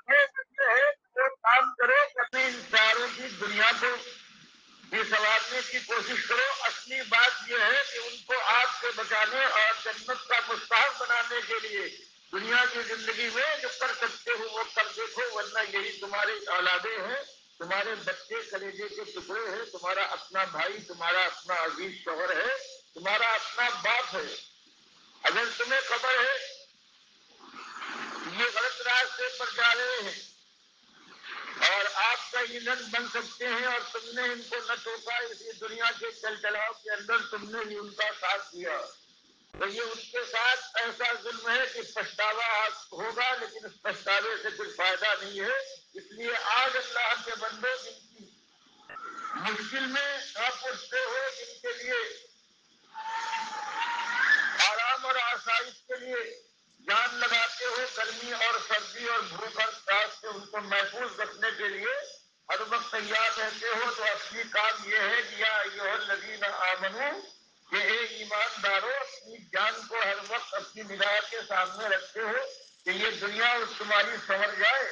ہے وہ یہ ہے کہ وہ کام کرو اپنے ان پیاروں کی دنیا کو یہ سنوارنے کی کوشش کرو. اصلی بات یہ ہے کہ ان کو آگ سے بچانے اور جنت کا مستحق بنانے کے لیے دنیا کی زندگی میں جو کر سکتے ہو وہ کر دیکھو, ورنہ یہی تمہاری اولادیں ہیں, تمہارے بچے کلیجے کے ٹکڑے ہیں, تمہارا اپنا بھائی, تمہارا اپنا عزیز شوہر ہے, تمہارا اپنا باپ ہے. اگر تمہیں خبر ہے یہ غلط راستے پر جا رہے ہیں اور آپ کا ایندھن بن سکتے ہیں اور تم نے ان کو نہ ٹوکا, اسی دنیا کے چل چلاؤ کے اندر تم نے ہی ان کا ساتھ دیا, تو یہ ان کے ساتھ ایسا ظلم ہے کہ پچھتاوا ہوگا, لیکن اس پچھتاوے سے کوئی فائدہ نہیں ہے. اس لیے آج اللہ کے بندے جن کی مشکل میں آپ اٹھتے ہو, جن کے لیے آرام اور آسائش کے لیے جان لگاتے ہو, گرمی اور سردی اور بھوک اور پیاس سے ان کو محفوظ رکھنے کے لیے ہر وقت تیار رہتے ہو, تو اصلی کام یہ ہے کہ یا ایھا الذین آمنو, کہ اے ایماندارو اپنی جان کو ہر وقت اپنی نگاہ کے سامنے رکھتے ہو کہ یہ دنیا تمہاری سنور جائے.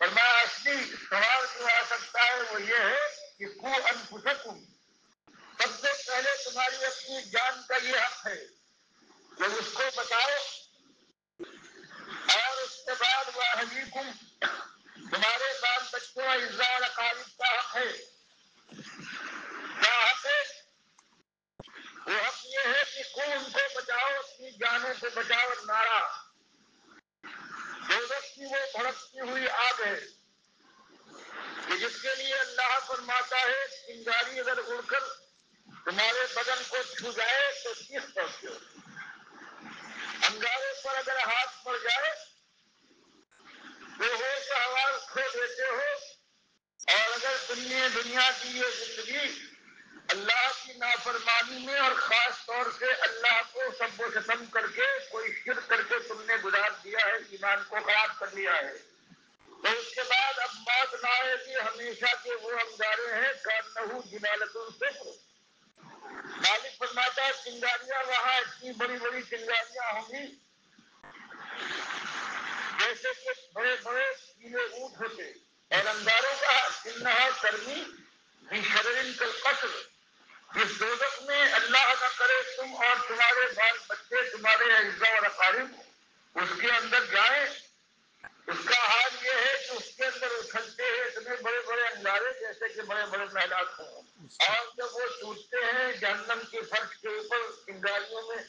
فرمایا اصلی سوال جو آ سکتا ہے وہ یہ ہے کہ قوا انفسکم, سب سے پہلے تمہاری اپنی جان کا یہ حق ہے کہ اس کو بچاؤ, اور اس کے بعد واہلیکم, تمہارے بال بچوں اعزاء اور اقارب کا حق ہے. کیا حق ہے؟ وہ حق یہ ہے کہ ان کو بچاؤ, اپنی جانوں کو بچاؤ. نارا دوزخ کی وہ بھڑکتی ہوئی آگ ہے کہ جس کے لیے اللہ فرماتا ہے چنگاری اگر اڑ کر تمہارے بدن کو چھو جائے تو چیخ پڑتے ہو, انگارے پر اگر ہاتھ پڑ جائے تو ہوش حواس کھو دیتے ہو, اور اگر تم نے دنیا کی یہ زندگی اللہ کی نافرمانی میں اور خاص طور سے اللہ کو سب و ستم کر کے کوئی شرک کر کے تم نے گزار دیا ہے, ایمان کو خراب کر لیا ہے, تو اس کے بعد اب موت نہ آئے گی. ہمیشہ کے وہ انگارے ہیں کانہو جمالۃ الصفر. مالک فرماتا ہے چنگاریاں وہاں اتنی بڑی بڑی چنگاریاں ہوں گی جیسے کہ بڑے بڑے پیلے اونٹ ہوتے, اور انگاروں کا انہا ترمی بشرر کالقصر. اس دوزخ میں اللہ نہ کرے تم اور تمہارے بال بچے, تمہارے اعزاء اور اقارب اس کے اندر جائیں, اس کا حال یہ ہے کہ اس کے اندر اچھلتے ہیں اتنے بڑے بڑے انگارے جیسے کہ بڑے بڑے محلات ہوں, اور جب وہ ٹوٹتے ہیں جہنم کی فرش کے اوپر چنگاریوں میں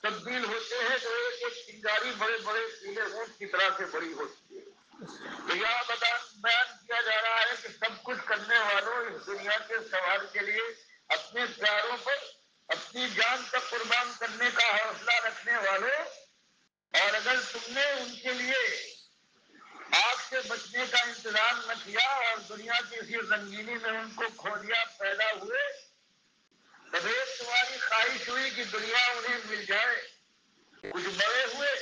تبدیل ہوتے ہیں تو ایک ایک چنگاری بڑے بڑے پیلے اونٹ کی طرح سے بڑی ہوتی ہے. تو یہاں بیان کیا جا رہا ہے کہ سب کچھ کرنے والوں, اس دنیا کے سوال کے لیے اپنے پیاروں پر اپنی جان تک قربان کرنے کا حوصلہ رکھنے والوں, اور اگر تم نے ان کے لیے آگ سے بچنے کا انتظام نہ کیا اور دنیا کی اسی رنگینی میں ان کو کھو دیا, پیدا ہوئے تب ایک تمہاری خواہش ہوئی کہ دنیا انہیں مل جائے, کچھ بڑے ہوئے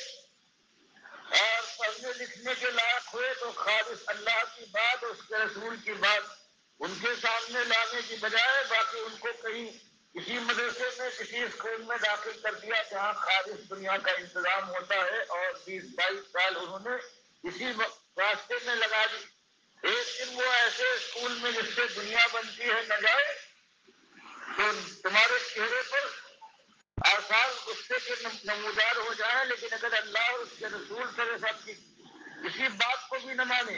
اور پڑھنے لکھنے کے لائق ہوئے تو خالص اللہ کی بات اور اس کے رسول کی بات ان کے سامنے لانے کی بجائے باقی ان کو کہیں کسی مدرسے میں کسی اسکول میں داخل کر دیا جہاں خالص دنیا کا انتظام ہوتا ہے, اور 20-22 سال انہوں نے اسی راستے میں لگا دی. ایک دن وہ ایسے اسکول میں جس سے دنیا بنتی ہے نہ جائے تو تمہارے چہرے پر آثار غصے کے نمودار ہو جائیں, لیکن اگر اللہ اور اس کے رسول صلی اللہ علیہ وسلم کی کسی بات کو بھی نہ مانے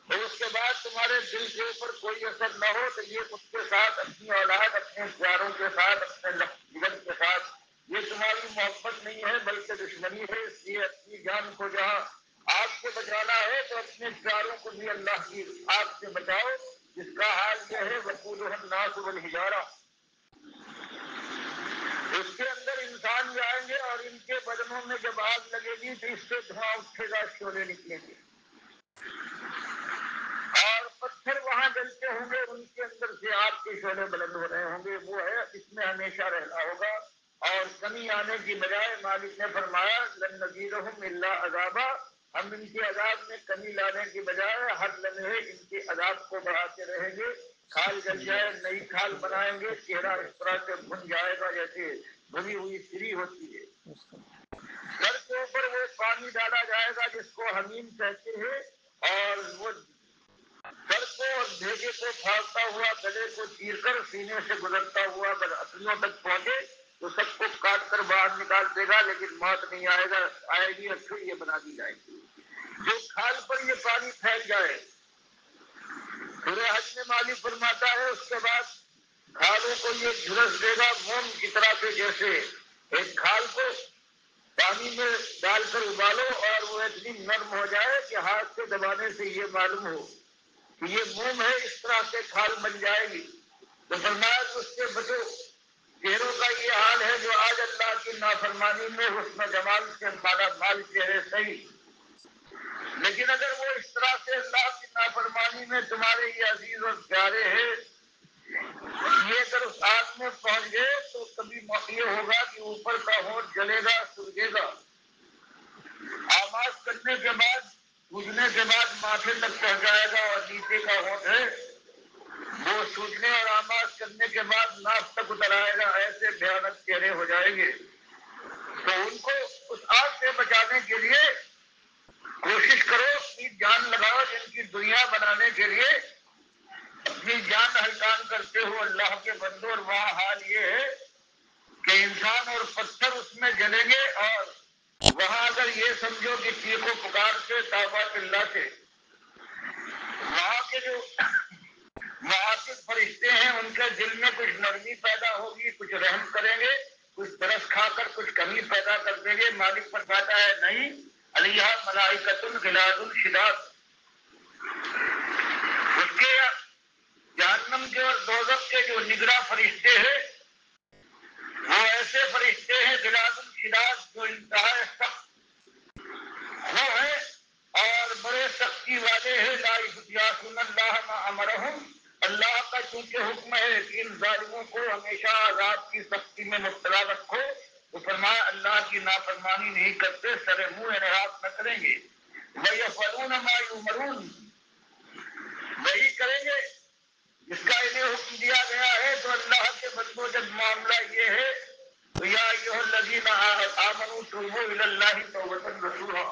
اور اس کے بعد تمہارے دل کے اوپر کوئی اثر نہ ہو, تو یہ اس کے ساتھ اپنی اولاد, اپنے پیاروں کے ساتھ, اپنے جگت کے ساتھ یہ تمہاری محبت نہیں ہے بلکہ دشمنی ہے. اس لیے اپنی جان کو جہاں آگ سے بچانا ہے تو اپنے پیاروں کو بھی اللہ کی آگ سے بچاؤ, جس کا حال یہ ہے وقودها الناس والحجارہ. اس کے اندر انسان جائیں گے اور ان کے بدنوں میں جب آگ لگے گی تو اس سے دھواں اٹھے گا, شعلے نکلیں گے, اور پتھر وہاں جلتے ہوں گے, ان کے اندر سے آگ کے شعلے بلند ہو رہے ہوں گے. وہ ہے اس میں ہمیشہ رہنا ہوگا, اور کمی آنے کی بجائے مالک نے فرمایا لن نزیدہم الا عذابا, ہم ان کے عذاب میں کمی لانے کی بجائے ہر لمحے ان کے عذاب کو بڑھاتے رہیں گے. کھال جل جائے نئی کھال بنائیں گے, چہرہ اس طرح سے بھن جائے گا جیسے بھنی ہوئی سری ہوتی ہے. سر کے اوپر وہ پانی ڈالا جائے گا جس کو حمیم کہتے ہیں, وہ سر کو اور بھیجے کو پھاڑتا ہوا گلے کو چیر کر سینے سے گزرتا ہوا اگر اصلیوں تک پہنچے تو سب کو کاٹ کر باہر نکال دے گا، لیکن موت نہیں آئے گی اور پھر یہ بنا دی جائے گی۔ جو کھال پر یہ پانی پھیل جائے، سورہ حج میں مالک فرماتا ہے اس کے بعد کھالوں کو یہ جھلس دے گا موم کی طرح سے، جیسے ایک کھال کو پانی میں ڈال کر ابالو اور وہ اتنی نرم ہو جائے کہ ہاتھ سے دبانے سے یہ معلوم ہو کہ یہ موم ہے، اس طرح سے کھال بن جائے گی۔ تو فرمایا کہ اس سے بچو، چہروں کا یہ حال ہے جو آج اللہ کی نافرمانی میں حسن و جمال سے مالا مال چہرے صحیح، لیکن اگر وہ اس طرح سے اللہ کی نافرمانی میں تمہارے یہ عزیز اور پیارے ہیں، یہ اگر اس آگ میں پہنچ گئے تو کبھی یہ ہوگا کہ اوپر کا ہونٹ جلے گا، سوجے گا، آماز کرنے کے بعد سوجنے کے بعد ماتھے تک پہنچائے گا، اور نیچے کا ہونٹ ہے وہ سوجنے اور آماز کرنے کے بعد ناف تک اتر آئے گا۔ ایسے بھیانک چہرے ہو جائیں گے۔ تو ان کو اس آگ سے بچانے کے لیے کوشش کرو، اپنی جان لگاؤ، جن کی دنیا بنانے کے لیے اپنی جان ہلکان کرتے ہو اللہ کے بندو۔ اور وہاں حال یہ ہے کہ انسان اور پتھر اس میں جلیں گے، اور وہاں اگر یہ سمجھو کہ چیخ و پکار سے طاقت اللہ سے وہاں کے جو معاصر فرشتے ہیں ان کے دل میں کچھ نرمی پیدا ہوگی، کچھ رحم کریں گے، کچھ برس کھا کر کچھ کمی پیدا کر دیں گے۔ مالک فرماتا ہے نہیں، علیہ ملائکۃ غلاظ شداد، اس کے جہنم کے اور دوزخ کے جو نگراں فرشتے ہیں وہ ایسے فرشتے ہیں غلاظ شداد جو انتہا سخت وہ ہے اور بڑے سختی والے ہیں۔ لا یعصون اللہ ما امرہم، اللہ کا چونکہ حکم ہے کہ ان ظالموں کو ہمیشہ عذاب کی سختی میں مبتلا رکھو، تو فرمایا اللہ کی نافرمانی نہیں کرتے، سر منہ انحراف نہ کریں گے۔ وَيَفْعَلُونَ مَا يُؤْمَرُونَ، وہی کریں گے جس کا انہیں حکم دیا گیا ہے۔ تو اللہ کے بندوں جب معاملہ یہ ہے تو یا ایھا الذین آمنوا توبوا الی اللہ توبۃ نصوحا،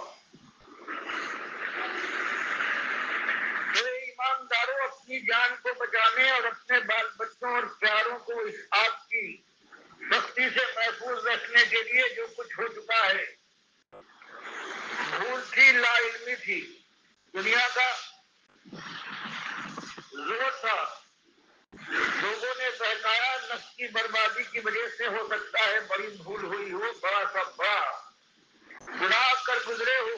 ایمانداروں اپنی جان کو بچانے اور اپنے بال بچوں اور پیاروں کو اس آگ کی سختی سے محفوظ رکھنے کے لیے جو کچھ ہو چکا ہے، بھول تھی، لا علمی تھی، دنیا کا زور تھا، لوگوں نے بہکایا، نفس کی بربادی کی وجہ سے ہو سکتا ہے بڑی بھول ہوئی ہو، بڑا سا بڑا گناہ کر گزرے ہو۔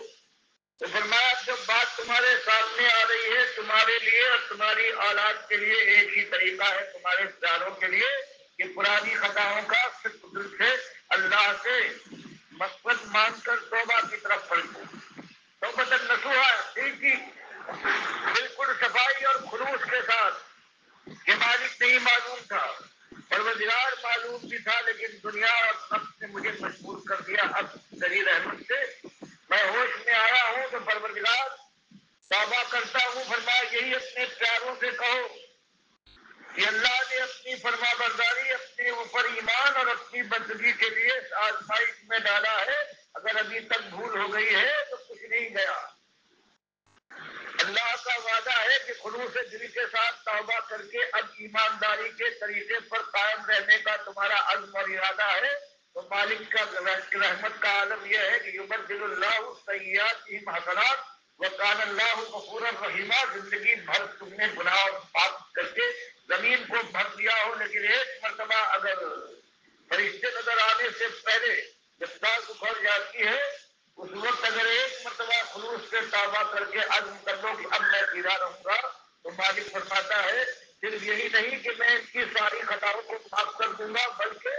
تو فرمایا جب بات تمہارے سامنے آ رہی ہے، تمہارے لیے اور تمہاری اولاد کے لیے ایک ہی طریقہ ہے، تمہارے پیاروں کے لیے، کہ پرانی خطاؤں کا صرف دل سے اللہ سے مغفرت مانگ کر توبہ کی طرف پلٹو۔ توبۃ نصوحا، دل کی بالکل صفائی اور خلوص کے ساتھ، کہ مالک نہیں معلوم تھا، پروردگار معلوم بھی تھا، لیکن دنیا اور نفس نے مجھے مجبور کر دیا۔ اب تیری رحمت سے میں ہوش میں آیا ہوں تو پروردگار توبہ کرتا ہوں۔ فرمایا یہی اپنے پیاروں سے کہو کہ اللہ نے اپنی فرما برداری، اپنے اوپر ایمان اور اپنی بندگی کے لیے آزمائش میں ڈالا ہے، اگر ابھی تک بھول ہو گئی ہے تو کچھ نہیں گیا۔ اللہ کا وعدہ ہے کہ خلوص دل کے ساتھ توبہ کر کے اب ایمانداری کے طریقے پر قائم رہنے کا تمہارا عزم اور ارادہ ہے، تو مالک کا رحمت کا عالم یہ ہے کہ یبدل اللہ سیئاتہم حسنات وکان اللہ غفورا رحیما۔ زندگی بھر تم نے گناہ اور پاپ کر کے زمین کو بھر دیا ہو، لیکن ایک مرتبہ اگر فرشتے نظر آنے سے پہلے جب سانس اکھڑ جاتی ہے، اس وقت اگر ایک مرتبہ خلوص سے توبہ کر کے عزم کر لو کہ اب میں سیدھا رہوں گا، تو مالک فرماتا ہے صرف یہی نہیں کہ میں ان کی ساری خطاؤں کو معاف کر دوں گا، بلکہ